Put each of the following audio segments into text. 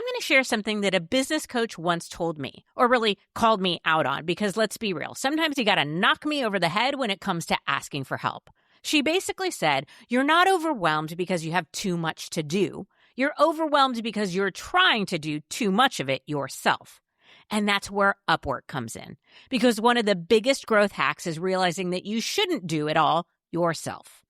going to share something that a business coach once told me, or really called me out on, because let's be real, sometimes you got to knock me over the head when it comes to asking for help. She basically said, you're not overwhelmed because you have too much to do. You're overwhelmed because you're trying to do too much of it yourself. And that's where Upwork comes in. Because one of the biggest growth hacks is realizing that you shouldn't do it all yourself.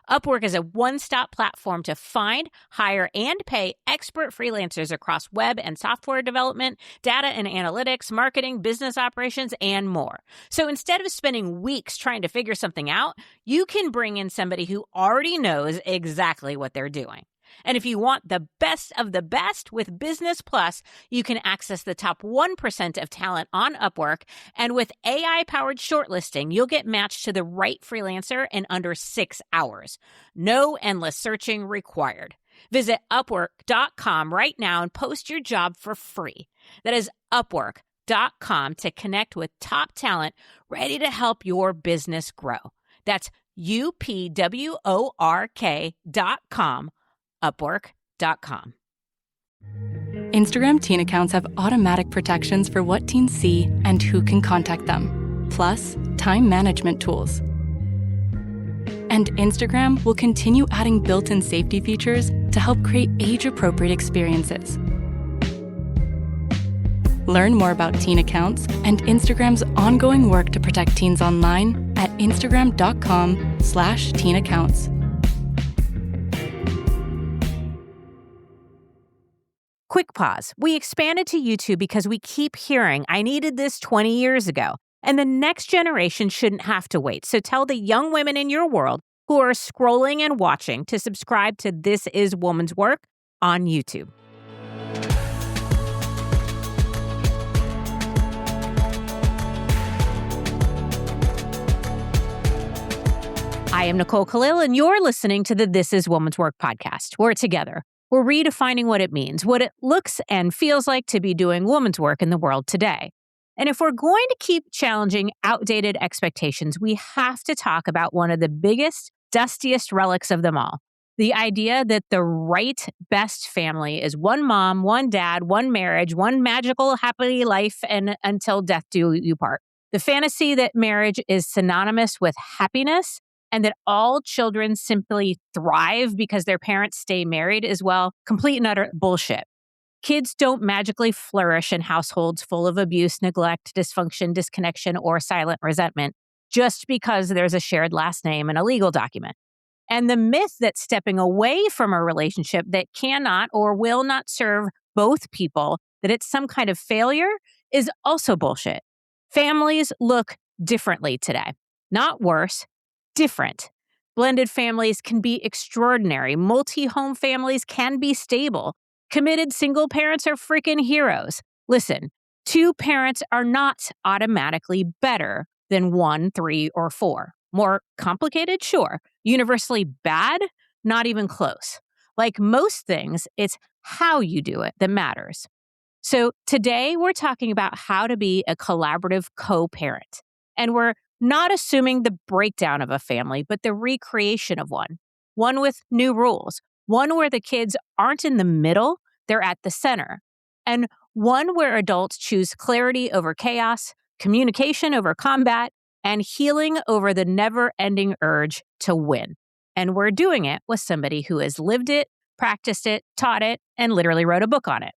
Upwork is a one-stop platform to find, hire, and pay expert freelancers across web and software development, data and analytics, marketing, business operations, and more. So instead of spending weeks trying to figure something out, you can bring in somebody who already knows exactly what they're doing. And if you want the best of the best with Business Plus, you can access the top 1% of talent on Upwork. And with AI-powered shortlisting, you'll get matched to the right freelancer in under 6 hours. No endless searching required. Visit Upwork.com right now and post your job for free. That is Upwork.com to connect with top talent ready to help your business grow. That's UPWORK.com. Upwork.com. Instagram teen accounts have automatic protections for what teens see and who can contact them, plus time management tools. And Instagram will continue adding built-in safety features to help create age-appropriate experiences. Learn more about teen accounts and Instagram's ongoing work to protect teens online at instagram.com/teen accounts. Quick pause. We expanded to YouTube because we keep hearing, I needed this 20 years ago. And the next generation shouldn't have to wait. So tell the young women in your world who are scrolling and watching to subscribe to This Is Woman's Work on YouTube. I am Nicole Khalil, and you're listening to the This Is Woman's Work podcast. We're together. We're redefining what it means, what it looks and feels like to be doing woman's work in the world today. And if we're going to keep challenging outdated expectations, we have to talk about one of the biggest, dustiest relics of them all. The idea that the right best family is one mom, one dad, one marriage, one magical happy life, and until death do you part. The fantasy that marriage is synonymous with happiness and that all children simply thrive because their parents stay married is, well, complete and utter bullshit. Kids don't magically flourish in households full of abuse, neglect, dysfunction, disconnection, or silent resentment just because there's a shared last name and a legal document. And the myth that stepping away from a relationship that cannot or will not serve both people, that it's some kind of failure, is also bullshit. Families look differently today. Not worse, different. Blended families can be extraordinary. Multi-home families can be stable. Committed single parents are freaking heroes. Listen, 2 parents are not automatically better than 1, 3, or 4. More complicated? Sure. Universally bad? Not even close. Like most things, it's how you do it that matters. So today we're talking about how to be a collaborative co-parent. And we're not assuming the breakdown of a family, but the recreation of one. One with new rules. One where the kids aren't in the middle, they're at the center. And one where adults choose clarity over chaos, communication over combat, and healing over the never-ending urge to win. And we're doing it with somebody who has lived it, practiced it, taught it, and literally wrote a book on it.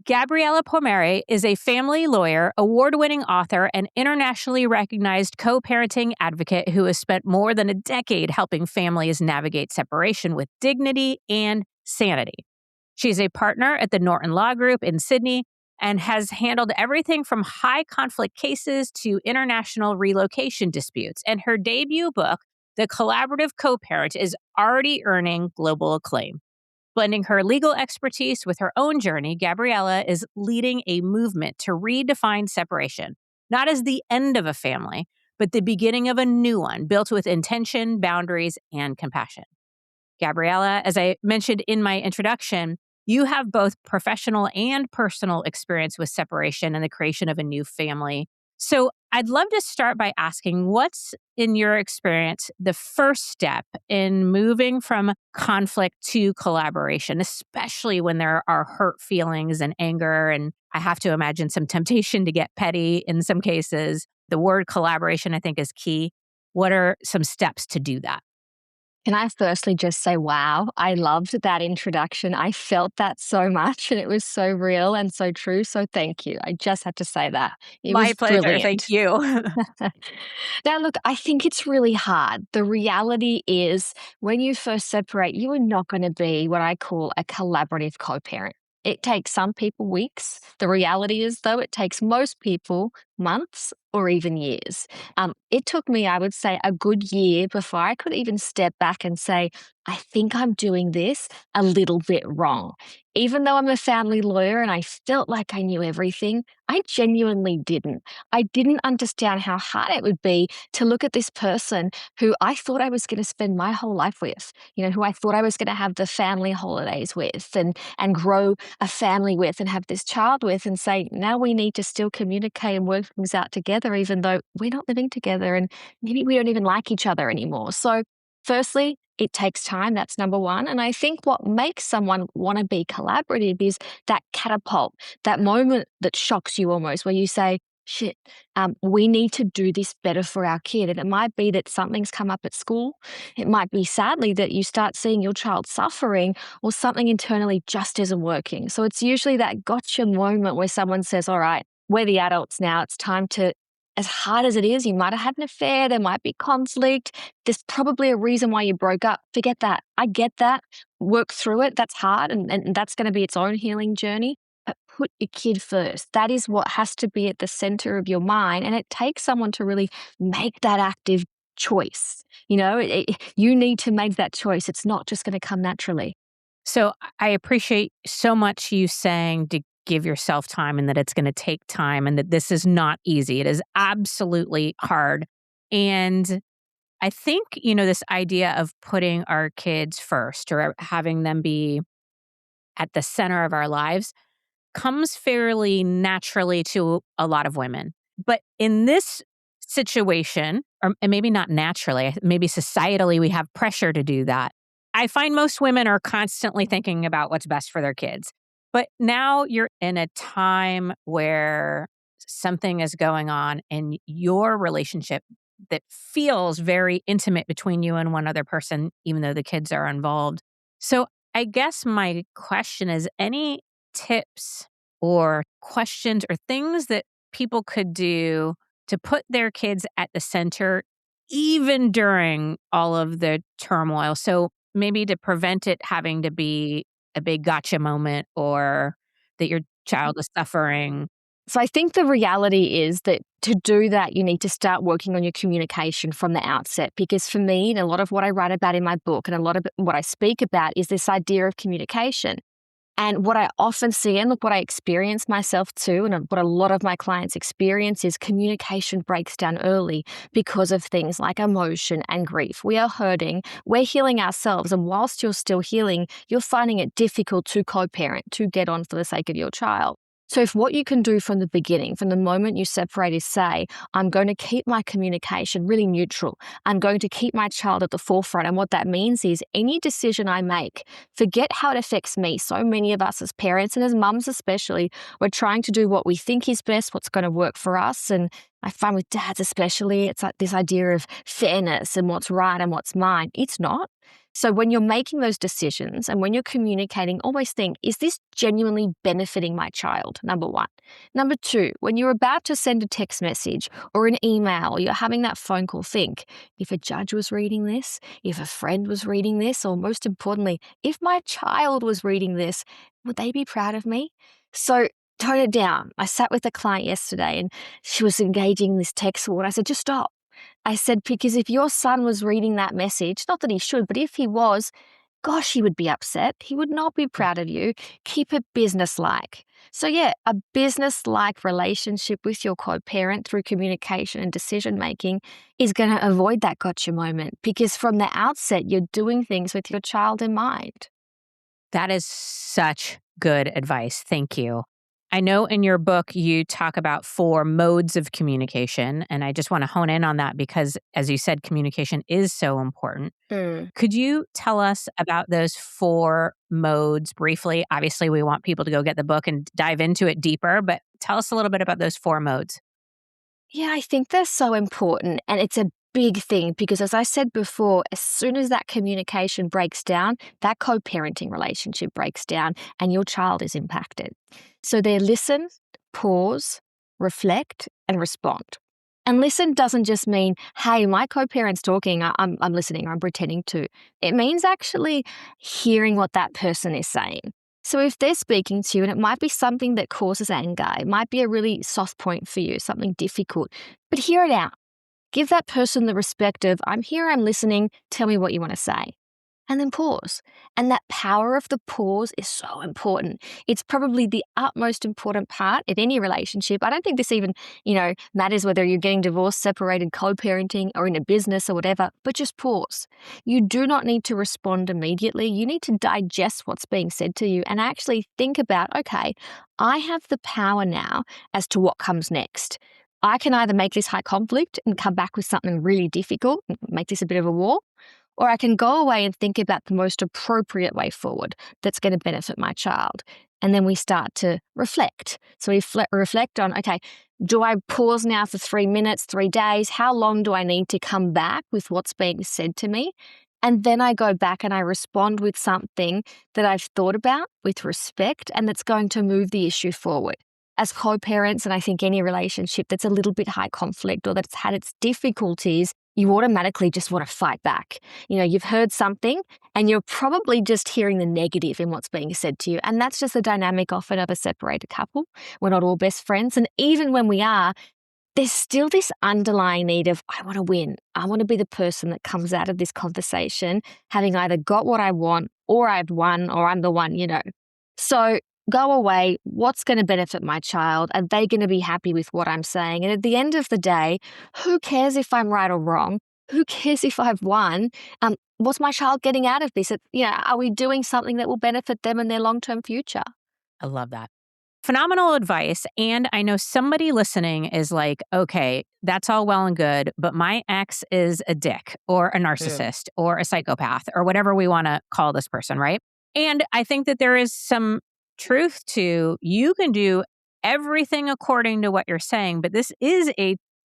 Gabriella Pomare is a family lawyer, award-winning author, and internationally recognized co-parenting advocate who has spent more than a decade helping families navigate separation with dignity and sanity. She's a partner at the Norton Law Group in Sydney and has handled everything from high-conflict cases to international relocation disputes. And her debut book, The Collaborative Co-Parent, is already earning global acclaim. Blending her legal expertise with her own journey, Gabriella is leading a movement to redefine separation, not as the end of a family, but the beginning of a new one built with intention, boundaries, and compassion. Gabriella, as I mentioned in my introduction, you have both professional and personal experience with separation and the creation of a new family. So I'd love to start by asking what's, in your experience, the first step in moving from conflict to collaboration, especially when there are hurt feelings and anger. And I have to imagine some temptation to get petty in some cases. The word collaboration, I think, is key. What are some steps to do that? Can I firstly just say, wow, I loved that introduction. I felt that so much and it was so real and so true. So thank you. I just had to say that. It My was pleasure. Thank brilliant. you. Now, look, I think it's really hard. The reality is, when you first separate, you are not going to be what I call a collaborative co parent. It takes some people weeks. The reality is, though, it takes most people months or even years. It took me, I would say, a good year before I could even step back and say, I think I'm doing this a little bit wrong. Even though I'm a family lawyer and I felt like I knew everything, I genuinely didn't. I didn't understand how hard it would be to look at this person who I thought I was going to spend my whole life with, who I thought I was going to have the family holidays with and grow a family with and have this child with, and say, now we need to still communicate and work things out together, even though we're not living together and maybe we don't even like each other anymore. So, firstly, it takes time. That's number one. And I think what makes someone want to be collaborative is that catapult, that moment that shocks you almost, where you say, shit, we need to do this better for our kid. And it might be that something's come up at school. It might be, sadly, that you start seeing your child suffering, or something internally just isn't working. So it's usually that gotcha moment where someone says, all right, we're the adults now. It's time to, as hard as it is, you might have had an affair, there might be conflict, there's probably a reason why you broke up. Forget that. I get that. Work through it. That's hard, and that's going to be its own healing journey. But put your kid first. That is what has to be at the center of your mind. And it takes someone to really make that active choice. You need to make that choice. It's not just going to come naturally. So I appreciate so much you saying to give yourself time and that it's going to take time and that this is not easy. It is absolutely hard. And I think, this idea of putting our kids first or having them be at the center of our lives comes fairly naturally to a lot of women. But in this situation, and maybe not naturally, maybe societally we have pressure to do that. I find most women are constantly thinking about what's best for their kids. But now you're in a time where something is going on in your relationship that feels very intimate between you and one other person, even though the kids are involved. So I guess my question is, any tips or questions or things that people could do to put their kids at the center, even during all of the turmoil? So maybe to prevent it having to be a big gotcha moment, or that your child is suffering. So I think the reality is that to do that, you need to start working on your communication from the outset. Because for me, and a lot of what I write about in my book and a lot of what I speak about is this idea of communication. And what I often see, and look, what I experience myself too, and what a lot of my clients experience, is communication breaks down early because of things like emotion and grief. We are hurting, we're healing ourselves, and whilst you're still healing, you're finding it difficult to co-parent, to get on for the sake of your child. So if what you can do from the beginning, from the moment you separate, is say, I'm going to keep my communication really neutral. I'm going to keep my child at the forefront. And what that means is any decision I make, forget how it affects me. So many of us as parents and as mums especially, we're trying to do what we think is best, what's going to work for us. And I find with dads especially, it's like this idea of fairness and what's right and what's mine. It's not. So when you're making those decisions and when you're communicating, always think, is this genuinely benefiting my child? Number one. Number two, when you're about to send a text message or an email, or you're having that phone call, think, if a judge was reading this, if a friend was reading this, or most importantly, if my child was reading this, would they be proud of me? So tone it down. I sat with a client yesterday and she was engaging in this text war. I said, just stop. I said, because if your son was reading that message, not that he should, but if he was, gosh, he would be upset. He would not be proud of you. Keep it business-like. So yeah, a business-like relationship with your co-parent through communication and decision-making is going to avoid that gotcha moment, because from the outset, you're doing things with your child in mind. That is such good advice. Thank you. I know in your book you talk about 4 modes of communication, and I just want to hone in on that because, as you said, communication is so important. Mm. Could you tell us about those 4 modes briefly? Obviously, we want people to go get the book and dive into it deeper, but tell us a little bit about those 4 modes. Yeah, I think they're so important. And it's a big thing because, as I said before, as soon as that communication breaks down, that co parenting relationship breaks down and your child is impacted. So they listen, pause, reflect, and respond. And listen doesn't just mean, hey, my co parent's talking, I'm listening, or I'm pretending to. It means actually hearing what that person is saying. So if they're speaking to you and it might be something that causes anger, it might be a really soft point for you, something difficult, but hear it out. Give that person the respect of, I'm here, I'm listening, tell me what you want to say. And then pause. And that power of the pause is so important. It's probably the utmost important part of any relationship. I don't think this even, matters whether you're getting divorced, separated, co-parenting, or in a business or whatever, but just pause. You do not need to respond immediately. You need to digest what's being said to you and actually think about, okay, I have the power now as to what comes next. I can either make this high conflict and come back with something really difficult and make this a bit of a war, or I can go away and think about the most appropriate way forward that's going to benefit my child. And then we start to reflect. So we reflect on, okay, do I pause now for 3 minutes, 3 days? How long do I need to come back with what's being said to me? And then I go back and I respond with something that I've thought about with respect and that's going to move the issue forward. As co-parents, and I think any relationship that's a little bit high conflict or that's had its difficulties, you automatically just want to fight back. You've heard something and you're probably just hearing the negative in what's being said to you. And that's just the dynamic often of a separated couple. We're not all best friends. And even when we are, there's still this underlying need of, I want to win. I want to be the person that comes out of this conversation having either got what I want or I've won or I'm the one. So go away. What's going to benefit my child? Are they going to be happy with what I'm saying? And at the end of the day, who cares if I'm right or wrong? Who cares if I've won? What's my child getting out of this? Are we doing something that will benefit them and their long-term future? I love that. Phenomenal advice. And I know somebody listening is like, okay, that's all well and good, but my ex is a dick or a narcissist or a psychopath or whatever we want to call this person, right? And I think that there is some truth to you can do everything according to what you're saying, but this is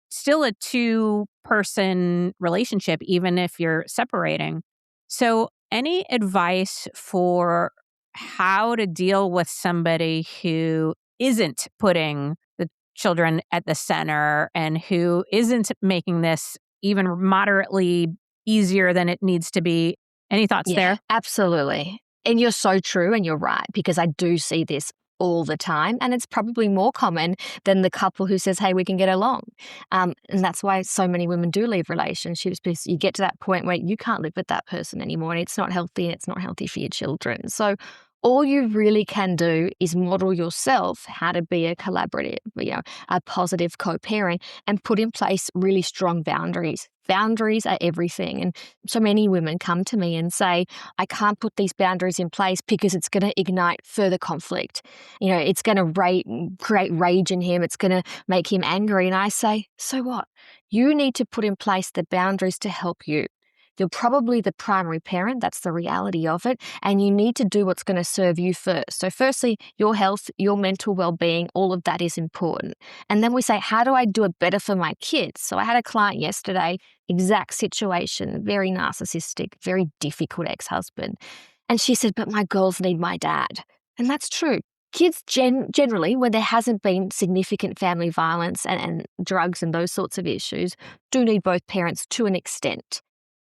still a 2-person relationship, even if you're separating. So any advice for how to deal with somebody who isn't putting the children at the center and who isn't making this even moderately easier than it needs to be? Any thoughts there? Absolutely. And you're so true and you're right, because I do see this all the time. And it's probably more common than the couple who says, hey, we can get along. And that's why so many women do leave relationships, because you get to that point where you can't live with that person anymore and it's not healthy and it's not healthy for your children. So all you really can do is model yourself how to be a collaborative, a positive co-parent and put in place really strong boundaries. Boundaries are everything. And so many women come to me and say, I can't put these boundaries in place because it's going to ignite further conflict. It's going to create rage in him. It's going to make him angry. And I say, so what? You need to put in place the boundaries to help you. You're probably the primary parent. That's the reality of it. And you need to do what's going to serve you first. So firstly, your health, your mental well-being, all of that is important. And then we say, how do I do it better for my kids? So I had a client yesterday, exact situation, very narcissistic, very difficult ex-husband. And she said, but my girls need my dad. And that's true. Kids generally, when there hasn't been significant family violence and drugs and those sorts of issues, do need both parents to an extent.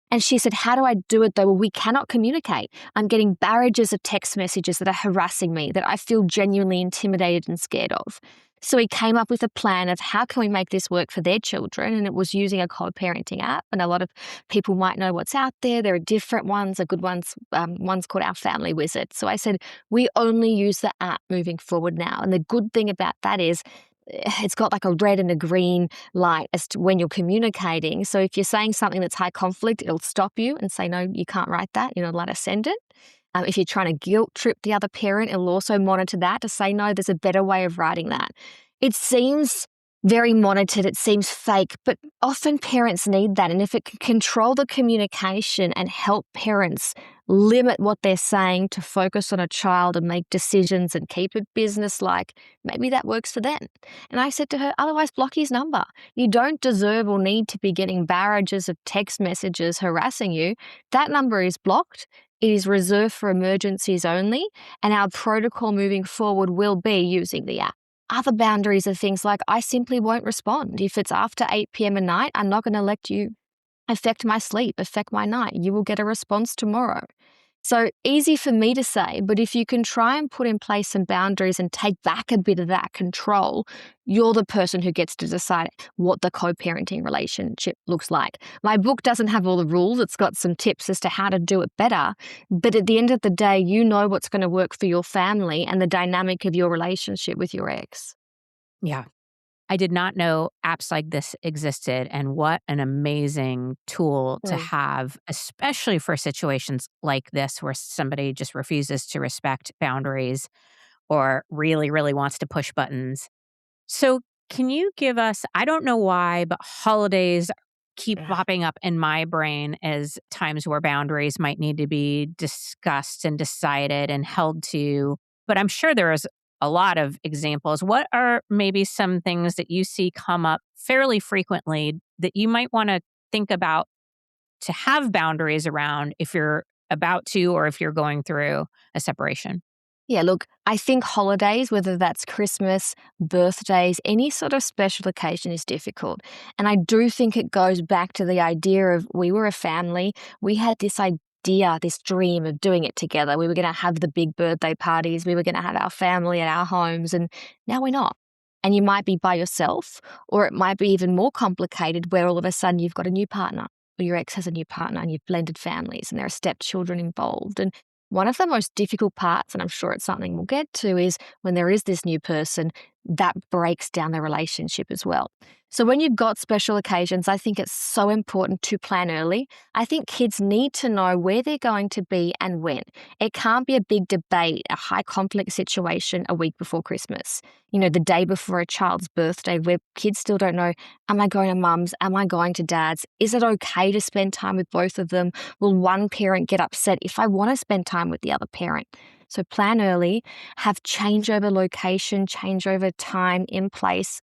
And she said, how do I do it though? Well, we cannot communicate. I'm getting barrages of text messages that are harassing me, that I feel genuinely intimidated and scared of. So we came up with a plan of how can we make this work for their children, and it was using a co-parenting app. And a lot of people might know what's out there. There are different ones, a good one's called Our Family Wizard. So I said, we only use the app moving forward now. And the good thing about that is it's got like a red and a green light as to when you're communicating. So if you're saying something that's high conflict, it'll stop you and say, no, you can't write that. You're not allowed to send it. If you're trying to guilt trip the other parent, it'll also monitor that to say, no, there's a better way of writing that. It seems very monitored, it seems fake, but often parents need that. And if it can control the communication and help parents limit what they're saying to focus on a child and make decisions and keep it business-like, maybe that works for them. And I said to her, otherwise block his number. You don't deserve or need to be getting barrages of text messages harassing you. That number is blocked. It is reserved for emergencies only, and our protocol moving forward will be using the app. Other boundaries are things like I simply won't respond. If it's after 8 p.m. at night, I'm not going to let you affect my sleep, affect my night. You will get a response tomorrow. So easy for me to say, but if you can try and put in place some boundaries and take back a bit of that control, you're the person who gets to decide what the co-parenting relationship looks like. My book doesn't have all the rules. It's got some tips as to how to do it better. But at the end of the day, you know what's going to work for your family and the dynamic of your relationship with your ex. Yeah. I did not know apps like this existed, and what an amazing tool to have, especially for situations like this where somebody just refuses to respect boundaries or really, really wants to push buttons. So can you give us, I don't know why, but holidays keep popping up in my brain as times where boundaries might need to be discussed and decided and held to. But I'm sure there is a lot of examples. What are maybe some things that you see come up fairly frequently that you might want to think about to have boundaries around if you're about to or if you're going through a separation? Yeah, look, I think holidays, whether that's Christmas, birthdays, any sort of special occasion is difficult. And I do think it goes back to the idea of we were a family. We had this idea, this dream of doing it together. We were going to have the big birthday parties. We were going to have our family at our homes. And now we're not. And you might be by yourself, or it might be even more complicated where all of a sudden you've got a new partner, or your ex has a new partner, and you've blended families and there are stepchildren involved. And one of the most difficult parts, and I'm sure it's something we'll get to, is when there is this new person, that breaks down the relationship as well. So when you've got special occasions, I think it's so important to plan early. I think kids need to know where they're going to be and when. It can't be a big debate, a high conflict situation a week before Christmas. You know, the day before a child's birthday where kids still don't know, am I going to mum's? Am I going to dad's? Is it okay to spend time with both of them? Will one parent get upset if I want to spend time with the other parent? So plan early, have changeover location, changeover time in place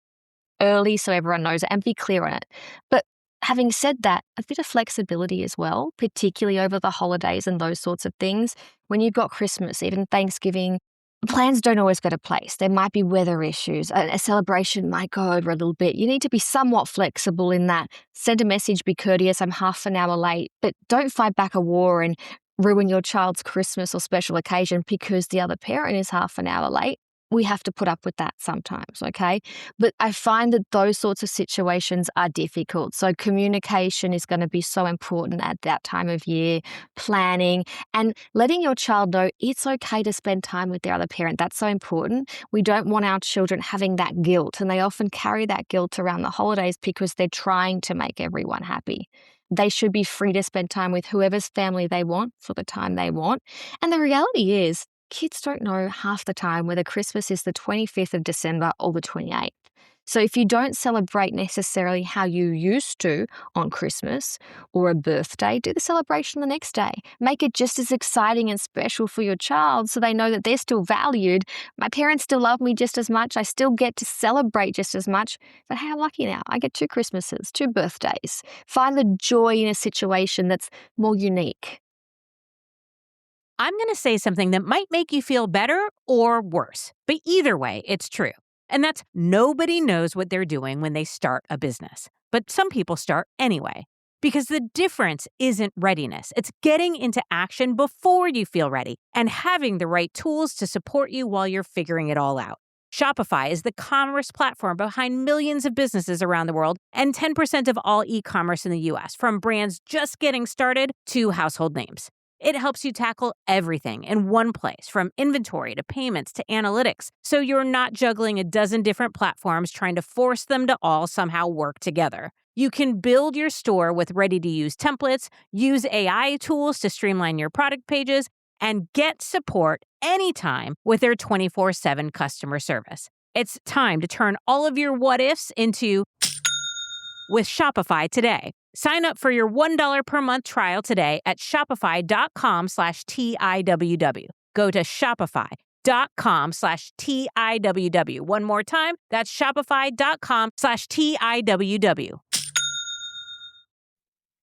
early so everyone knows it, and be clear on it. But having said that, a bit of flexibility as well, particularly over the holidays and those sorts of things. When you've got Christmas, even Thanksgiving, plans don't always go to place. There might be weather issues. A celebration might go over a little bit. You need to be somewhat flexible in that. Send a message, be courteous, I'm half an hour late, but don't fight back a war and ruin your child's Christmas or special occasion because the other parent is half an hour late. We have to put up with that sometimes, okay? But I find that those sorts of situations are difficult. So communication is going to be so important at that time of year, planning, and letting your child know it's okay to spend time with their other parent. That's so important. We don't want our children having that guilt, and they often carry that guilt around the holidays because they're trying to make everyone happy. They should be free to spend time with whoever's family they want for the time they want. And the reality is, kids don't know half the time whether Christmas is the 25th of December or the 28th. So if you don't celebrate necessarily how you used to on Christmas or a birthday, do the celebration the next day. Make it just as exciting and special for your child so they know that they're still valued. My parents still love me just as much. I still get to celebrate just as much. But hey, I'm lucky now. I get 2 Christmases, 2 birthdays. Find the joy in a situation that's more unique. I'm going to say something that might make you feel better or worse, but either way, it's true. And that's nobody knows what they're doing when they start a business. But some people start anyway. Because the difference isn't readiness. It's getting into action before you feel ready and having the right tools to support you while you're figuring it all out. Shopify is the commerce platform behind millions of businesses around the world and 10% of all e-commerce in the US, from brands just getting started to household names. It helps you tackle everything in one place, from inventory to payments to analytics, so you're not juggling a dozen different platforms trying to force them to all somehow work together. You can build your store with ready-to-use templates, use AI tools to streamline your product pages, and get support anytime with their 24/7 customer service. It's time to turn all of your what ifs into with Shopify today. Sign up for your $1 per month trial today at shopify.com/TIWW. Go to shopify.com/TIWW. One more time, that's shopify.com/TIWW.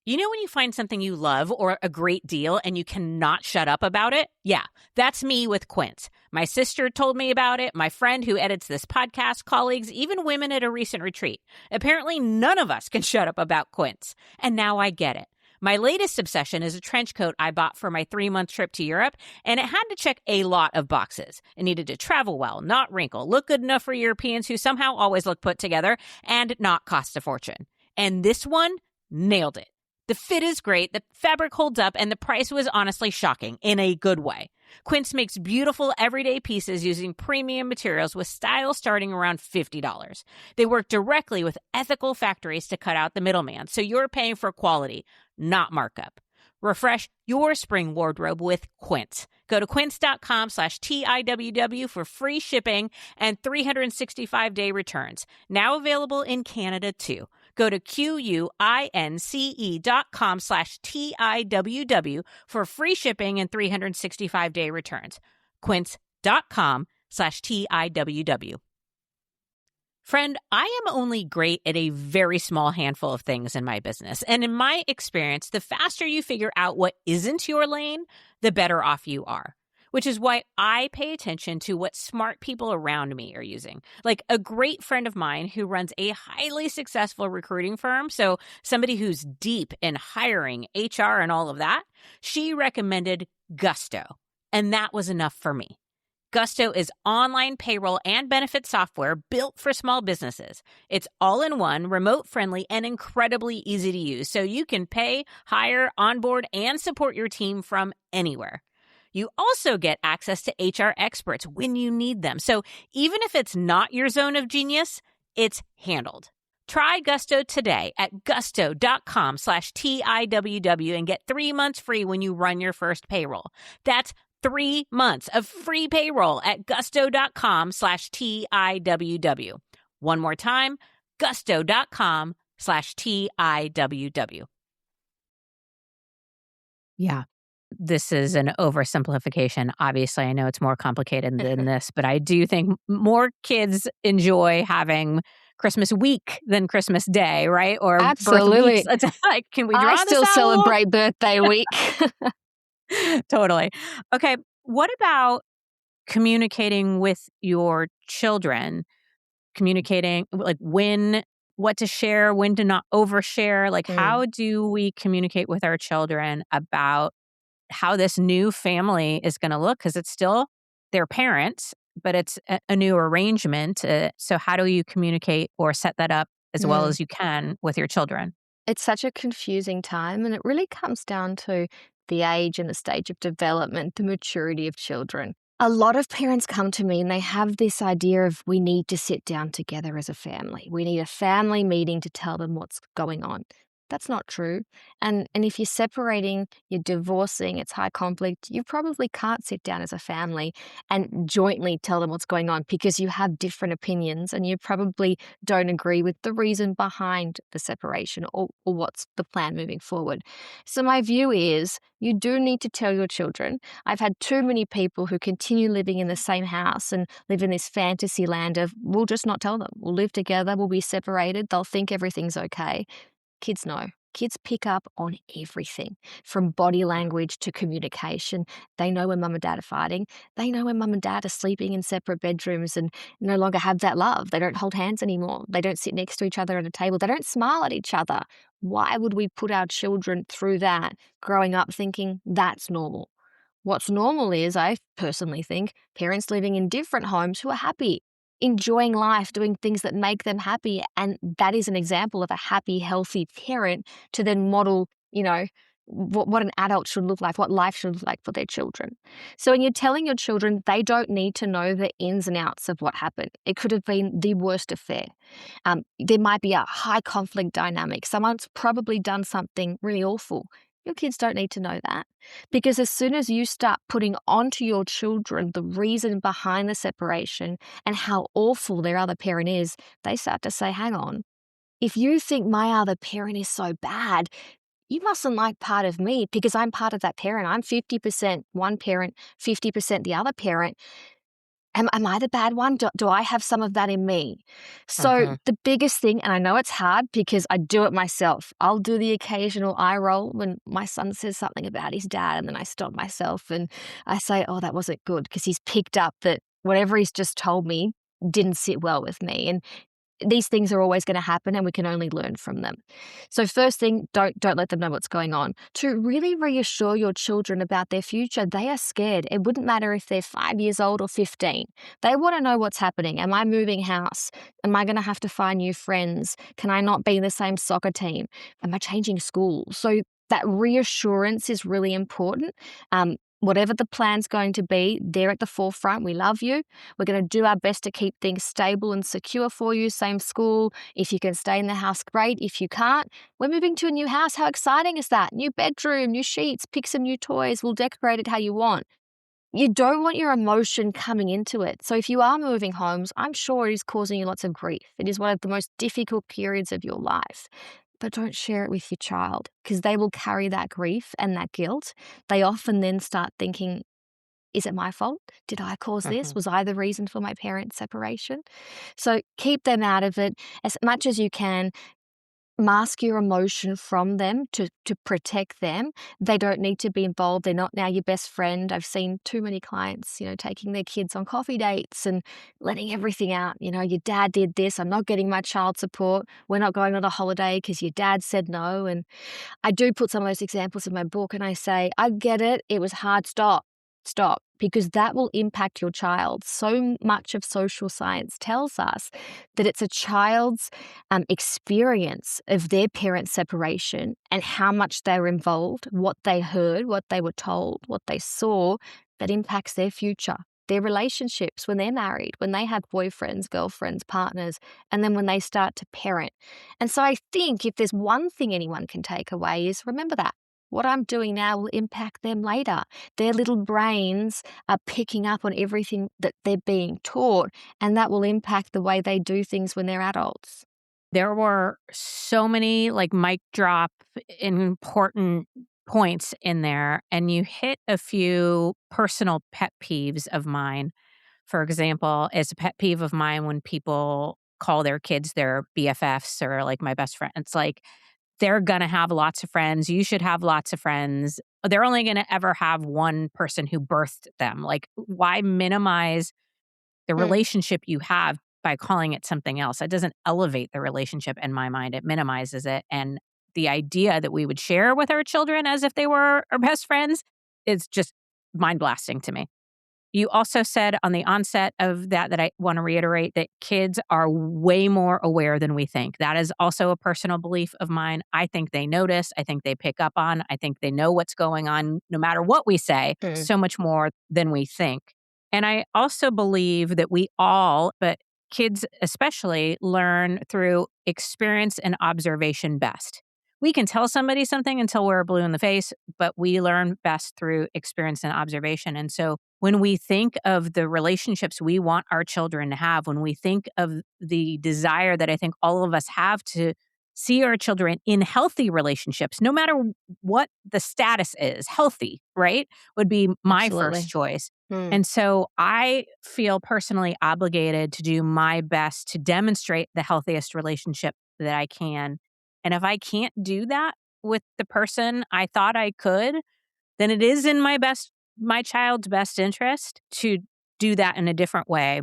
You know when you find something you love or a great deal and you cannot shut up about it? Yeah, that's me with Quince. My sister told me about it, my friend who edits this podcast, colleagues, even women at a recent retreat. Apparently, none of us can shut up about Quince. And now I get it. My latest obsession is a trench coat I bought for my 3-month trip to Europe, and it had to check a lot of boxes. It needed to travel well, not wrinkle, look good enough for Europeans who somehow always look put together, and not cost a fortune. And this one nailed it. The fit is great, the fabric holds up, and the price was honestly shocking in a good way. Quince makes beautiful everyday pieces using premium materials with style starting around $50. They work directly with ethical factories to cut out the middleman, so you're paying for quality, not markup. Refresh your spring wardrobe with Quince. Go to quince.com/TIWW for free shipping and 365-day returns. Now available in Canada too. Go to QUINCE.com/TIWW for free shipping and 365-day returns. Quince.com/TIWW. Friend, I am only great at a very small handful of things in my business. And in my experience, the faster you figure out what isn't your lane, the better off you are. Which is why I pay attention to what smart people around me are using. Like a great friend of mine who runs a highly successful recruiting firm, so somebody who's deep in hiring, HR, and all of that, she recommended Gusto. And that was enough for me. Gusto is online payroll and benefit software built for small businesses. It's all-in-one, remote-friendly, and incredibly easy to use, so you can pay, hire, onboard, and support your team from anywhere. You also get access to HR experts when you need them. So even if it's not your zone of genius, it's handled. Try Gusto today at gusto.com/TIWW and get 3 months free when you run your first payroll. That's 3 months of free payroll at gusto.com/TIWW. One more time, gusto.com/TIWW. Yeah. This is an oversimplification. Obviously, I know it's more complicated than this, but I do think more kids enjoy having Christmas week than Christmas Day, right? Or Absolutely. Birth weeks. It's like, can we draw this still out a little? celebrate birthday week. Totally. Okay. What about communicating with your children? Communicating like what to share, when to not overshare. Like, how do we communicate with our children about how this new family is going to look? Because it's still their parents, but it's a new arrangement. So how do you communicate or set that up as well as you can with your children? It's such a confusing time, and it really comes down to the age and the stage of development, the maturity of children. A lot of parents come to me and they have this idea of we need to sit down together as a family. We need a family meeting to tell them what's going on. That's not true. And if you're separating, you're divorcing, it's high conflict, you probably can't sit down as a family and jointly tell them what's going on because you have different opinions and you probably don't agree with the reason behind the separation or what's the plan moving forward. So my view is you do need to tell your children. I've had too many people who continue living in the same house and live in this fantasy land of we'll just not tell them. We'll live together, we'll be separated, they'll think everything's okay. Kids know. Kids pick up on everything from body language to communication. They know when mum and dad are fighting. They know when mum and dad are sleeping in separate bedrooms and no longer have that love. They don't hold hands anymore. They don't sit next to each other at a table. They don't smile at each other. Why would we put our children through that growing up thinking that's normal? What's normal is, I personally think, parents living in different homes who are happy, enjoying life, doing things that make them happy. And that is an example of a happy, healthy parent to then model, what an adult should look like, what life should look like for their children. So when you're telling your children, they don't need to know the ins and outs of what happened. It could have been the worst affair. There might be a high conflict dynamic. Someone's probably done something really awful. Your kids don't need to know that. Because as soon as you start putting onto your children the reason behind the separation and how awful their other parent is, they start to say, hang on, if you think my other parent is so bad, you mustn't like part of me because I'm part of that parent. I'm 50% one parent, 50% the other parent. Am I the bad one? Do I have some of that in me? So the biggest thing, and I know it's hard because I do it myself. I'll do the occasional eye roll when my son says something about his dad, and then I stop myself and I say, oh, that wasn't good, because he's picked up that whatever he's just told me didn't sit well with me. And these things are always going to happen and we can only learn from them. So first thing, don't let them know what's going on. To really reassure your children about their future, they are scared. It wouldn't matter if they're 5 years old or 15. They want to know what's happening. Am I moving house? Am I going to have to find new friends? Can I not be in the same soccer team? Am I changing school? So that reassurance is really important. Whatever the plan's going to be, they're at the forefront. We love you. We're going to do our best to keep things stable and secure for you. Same school. If you can stay in the house, great. If you can't, we're moving to a new house. How exciting is that? New bedroom, new sheets, pick some new toys. We'll decorate it how you want. You don't want your emotion coming into it. So if you are moving homes, I'm sure it is causing you lots of grief. It is one of the most difficult periods of your life. But don't share it with your child, because they will carry that grief and that guilt. They often then start thinking, is it my fault? Did I cause this? Was I the reason for my parents' separation? So keep them out of it as much as you can. Mask your emotion from them to protect them. They don't need to be involved. They're not now your best friend. I've seen too many clients, taking their kids on coffee dates and letting everything out. Your dad did this. I'm not getting my child support. We're not going on a holiday because your dad said no. And I do put some of those examples in my book and I say, I get it. It was hard. Stop, because that will impact your child. So much of social science tells us that it's a child's experience of their parent separation and how much they were involved, what they heard, what they were told, what they saw, that impacts their future, their relationships when they're married, when they have boyfriends, girlfriends, partners, and then when they start to parent. And so I think if there's one thing anyone can take away is remember that. What I'm doing now will impact them later. Their little brains are picking up on everything that they're being taught, and that will impact the way they do things when they're adults. There were so many mic drop important points in there, and you hit a few personal pet peeves of mine. For example, it's a pet peeve of mine when people call their kids their BFFs or my best friend. It's they're going to have lots of friends. You should have lots of friends. They're only going to ever have one person who birthed them. Why minimize the relationship you have by calling it something else? It doesn't elevate the relationship in my mind. It minimizes it. And the idea that we would share with our children as if they were our best friends is just mind blasting to me. You also said on the onset of that I want to reiterate that kids are way more aware than we think. That is also a personal belief of mine. I think they notice. I think they pick up on. I think they know what's going on no matter what we say, so much more than we think. And I also believe that we all, but kids especially, learn through experience and observation best. We can tell somebody something until we're blue in the face, but we learn best through experience and observation. And so when we think of the relationships we want our children to have, when we think of the desire that I think all of us have to see our children in healthy relationships, no matter what the status is, healthy, right, would be my Absolutely. first choice. And so I feel personally obligated to do my best to demonstrate the healthiest relationship that I can. And if I can't do that with the person I thought I could, then it is in my child's best interest to do that in a different way.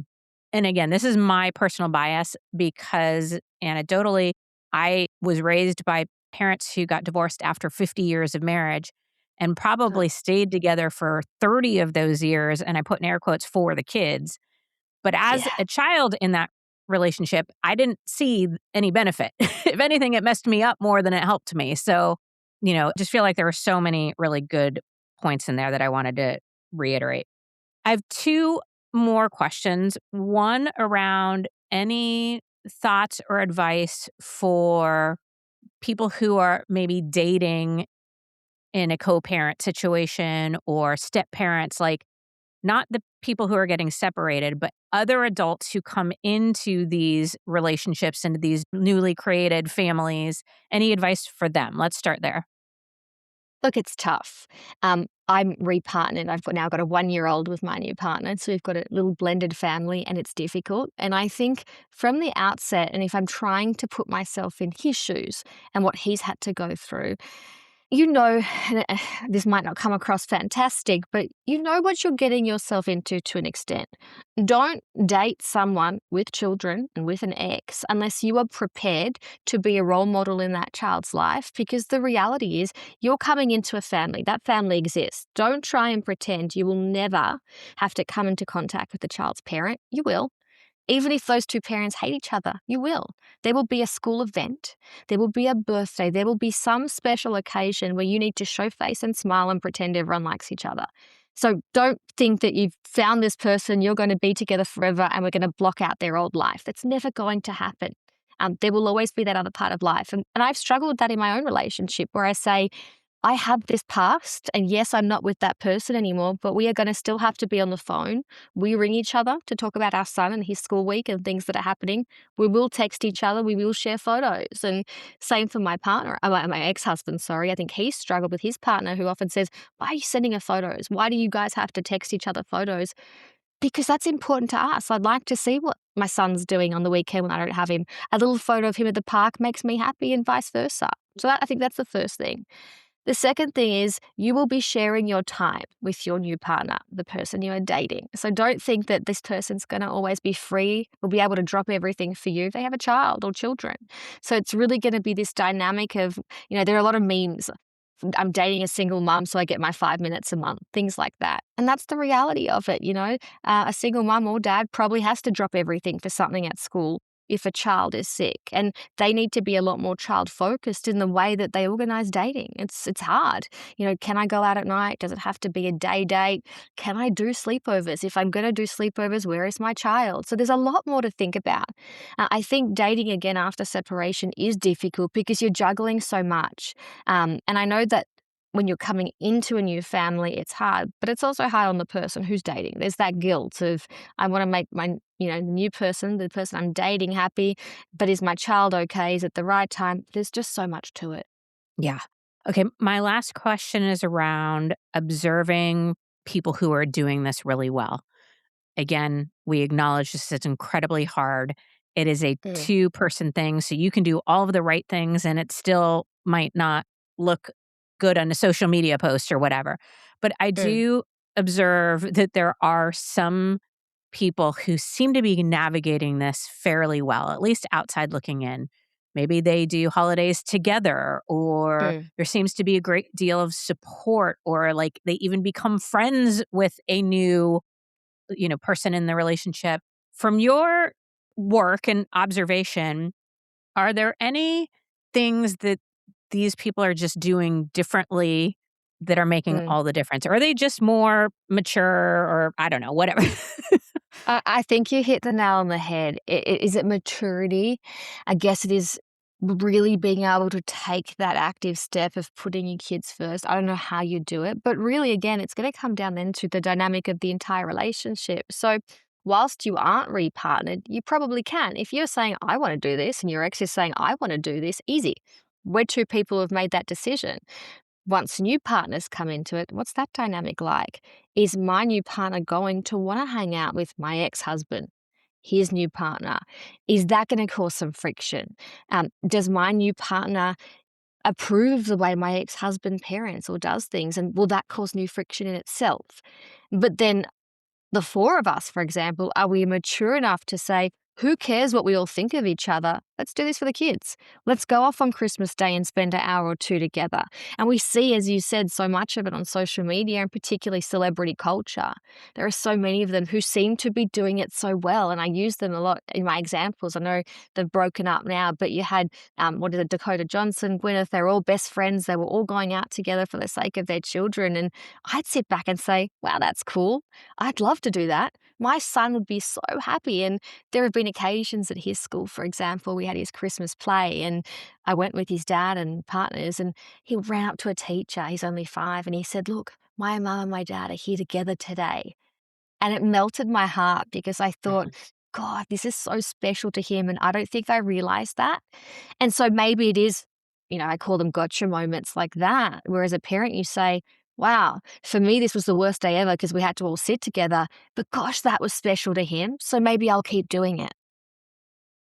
And again, this is my personal bias because anecdotally, I was raised by parents who got divorced after 50 years of marriage and probably stayed together for 30 of those years. And I put in air quotes for the kids. But as a child in that relationship, I didn't see any benefit. If anything, it messed me up more than it helped me. So, just feel like there were so many really good points in there that I wanted to reiterate. I have two more questions. One around any thoughts or advice for people who are maybe dating in a co-parent situation or step parents, like not the people who are getting separated, but other adults who come into these relationships, into these newly created families. Any advice for them? Let's start there. Look, it's tough. I'm repartnered. Now got a 1-year-old with my new partner, so we've got a little blended family, and it's difficult. And I think from the outset, and if I'm trying to put myself in his shoes and what he's had to go through, and this might not come across fantastic, but you know what you're getting yourself into to an extent. Don't date someone with children and with an ex unless you are prepared to be a role model in that child's life, because the reality is you're coming into a family. That family exists. Don't try and pretend you will never have to come into contact with the child's parent. You will. Even if those two parents hate each other, you will. There will be a school event. There will be a birthday. There will be some special occasion where you need to show face and smile and pretend everyone likes each other. So don't think that you've found this person, you're going to be together forever, and we're going to block out their old life. That's never going to happen. There will always be that other part of life. And I've struggled with that in my own relationship, where I say, I have this past, and yes, I'm not with that person anymore, but we are going to still have to be on the phone. We ring each other to talk about our son and his school week and things that are happening. We will text each other. We will share photos. And same for my partner, my ex-husband, sorry. I think he's struggled with his partner, who often says, why are you sending her photos? Why do you guys have to text each other photos? Because that's important to us. I'd like to see what my son's doing on the weekend when I don't have him. A little photo of him at the park makes me happy, and vice versa. So I think that's the first thing. The second thing is you will be sharing your time with your new partner, the person you are dating. So don't think that this person's going to always be free or be able to drop everything for you. They have a child or children. So it's really going to be this dynamic of, there are a lot of memes. I'm dating a single mum, so I get my 5 minutes a month, things like that. And that's the reality of it, A single mum or dad probably has to drop everything for something at school if a child is sick. And they need to be a lot more child-focused in the way that they organize dating. It's hard. Can I go out at night? Does it have to be a day date? Can I do sleepovers? If I'm going to do sleepovers, where is my child? So there's a lot more to think about. I think dating again after separation is difficult because you're juggling so much. And I know that when you're coming into a new family, it's hard, but it's also hard on the person who's dating. There's that guilt of, I want to make my new person, the person I'm dating, happy, but is my child okay? Is it the right time? There's just so much to it. Yeah. Okay. My last question is around observing people who are doing this really well. Again, we acknowledge this is incredibly hard. It is a two-person thing, so you can do all of the right things and it still might not look good on a social media post or whatever. But I do observe that there are some people who seem to be navigating this fairly well, at least outside looking in. Maybe they do holidays together, or there seems to be a great deal of support, or like they even become friends with a new, person in the relationship. From your work and observation, are there any things that these people are just doing differently that are making all the difference? Or are they just more mature, or I don't know, whatever? I think you hit the nail on the head. Is it maturity? I guess it is really being able to take that active step of putting your kids first. I don't know how you do it, but really, again, it's going to come down then to the dynamic of the entire relationship. So whilst you aren't repartnered, you probably can. If you're saying, I want to do this, and your ex is saying, I want to do this, easy. We're two people who have made that decision. Once new partners come into it, what's that dynamic like? Is my new partner going to want to hang out with my ex-husband, his new partner? Is that going to cause some friction? Does my new partner approve of the way my ex-husband parents or does things? And will that cause new friction in itself? But then the four of us, for example, are we mature enough to say, who cares what we all think of each other? Let's do this for the kids. Let's go off on Christmas Day and spend an hour or two together. And we see, as you said, so much of it on social media, and particularly celebrity culture. There are so many of them who seem to be doing it so well, and I use them a lot in my examples. I know they've broken up now, but you had, Dakota Johnson, Gwyneth, they're all best friends. They were all going out together for the sake of their children. And I'd sit back and say, wow, that's cool. I'd love to do that. My son would be so happy. And there have been occasions at his school, for example, we we had his Christmas play, and I went with his dad and partners, and he ran up to a teacher, he's only 5, and he said, "Look, my mum and my dad are here together today." And it melted my heart because I thought, God, this is so special to him. And I don't think I realized that. And so maybe it is, I call them gotcha moments like that, where as a parent you say, wow, for me, this was the worst day ever because we had to all sit together. But gosh, that was special to him. So maybe I'll keep doing it.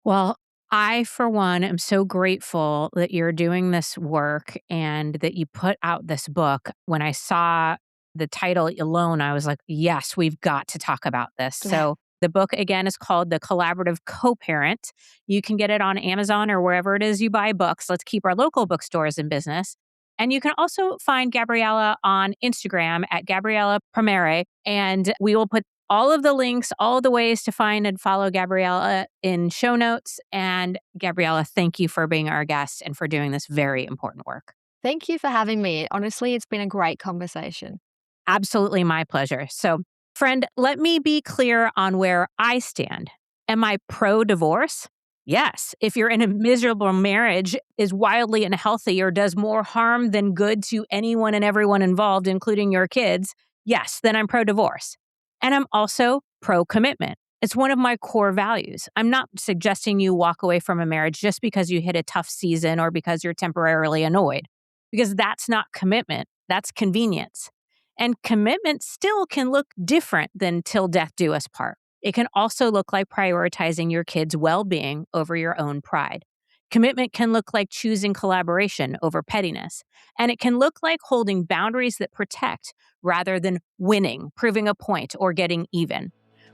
Well, I, for one, am so grateful that you're doing this work and that you put out this book. When I saw the title alone, I was like, yes, we've got to talk about this. So the book, again, is called The Collaborative Co-Parent. You can get it on Amazon or wherever it is you buy books. Let's keep our local bookstores in business. And you can also find Gabriella on Instagram at Gabriella Pomare. And we will put all of the links, all of the ways to find and follow Gabriella in show notes. And Gabriella, thank you for being our guest and for doing this very important work. Thank you for having me. Honestly, it's been a great conversation. Absolutely my pleasure. So, friend, let me be clear on where I stand. Am I pro-divorce? Yes. If you're in a miserable marriage, is wildly unhealthy, or does more harm than good to anyone and everyone involved, including your kids, yes, then I'm pro-divorce. And I'm also pro-commitment. It's one of my core values. I'm not suggesting you walk away from a marriage just because you hit a tough season or because you're temporarily annoyed, because that's not commitment. That's convenience. And commitment still can look different than till death do us part. It can also look like prioritizing your kids' well-being over your own pride. Commitment can look like choosing collaboration over pettiness. And it can look like holding boundaries that protect rather than winning, proving a point, or getting even.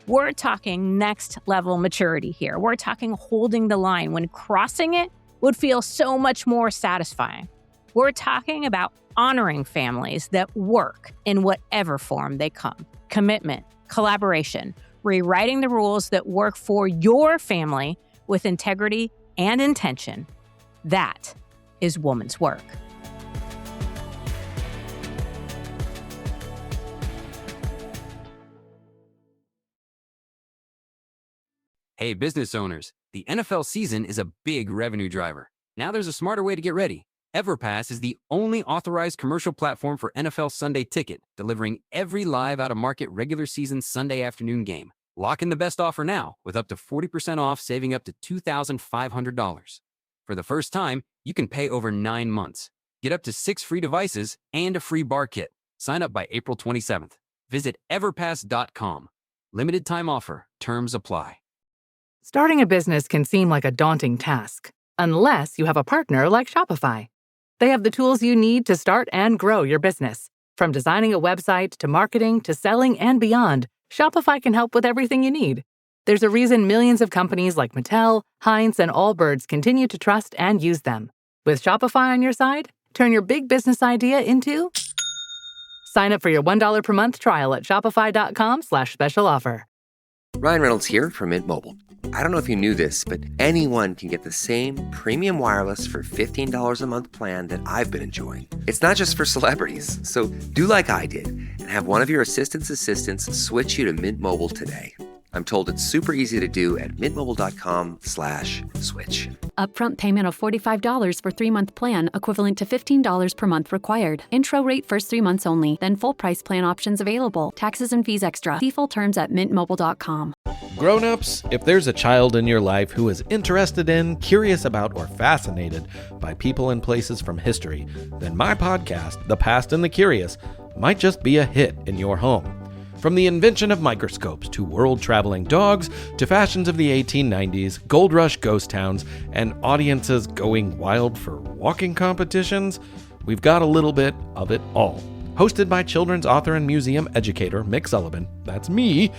We're talking next level maturity here. We're talking holding the line when crossing it would feel so much more satisfying. We're talking about honoring families that work in whatever form they come. Commitment, collaboration, rewriting the rules that work for your family with integrity and intention. That is woman's work. Hey, business owners, the NFL season is a big revenue driver. Now there's a smarter way to get ready. EverPass is the only authorized commercial platform for NFL Sunday Ticket, delivering every live out-of-market regular season Sunday afternoon game. Lock in the best offer now with up to 40% off, saving up to $2,500. For the first time, you can pay over 9 months. Get up to 6 free devices and a free bar kit. Sign up by April 27th. Visit everpass.com. Limited time offer. Terms apply. Starting a business can seem like a daunting task, unless you have a partner like Shopify. They have the tools you need to start and grow your business. From designing a website to marketing to selling and beyond, Shopify can help with everything you need. There's a reason millions of companies like Mattel, Heinz, and Allbirds continue to trust and use them. With Shopify on your side, turn your big business idea into... Sign up for your $1 per month trial at shopify.com/special offer. Ryan Reynolds here from Mint Mobile. I don't know if you knew this, but anyone can get the same premium wireless for $15 a month plan that I've been enjoying. It's not just for celebrities. So do like I did and have one of your assistants switch you to Mint Mobile today. I'm told it's super easy to do at mintmobile.com/switch. Upfront payment of $45 for 3-month plan, equivalent to $15 per month required. Intro rate first 3 months only, then full price plan options available. Taxes and fees extra. See full terms at mintmobile.com. Grown-ups, if there's a child in your life who is interested in, curious about, or fascinated by people and places from history, then my podcast, The Past and the Curious, might just be a hit in your home. From the invention of microscopes to world-traveling dogs to fashions of the 1890s, gold rush ghost towns, and audiences going wild for walking competitions, we've got a little bit of it all. Hosted by children's author and museum educator Mick Sullivan, that's me,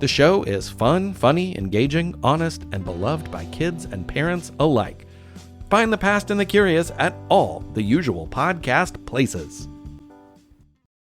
the show is fun, funny, engaging, honest, and beloved by kids and parents alike. Find The Past and the Curious at all the usual podcast places.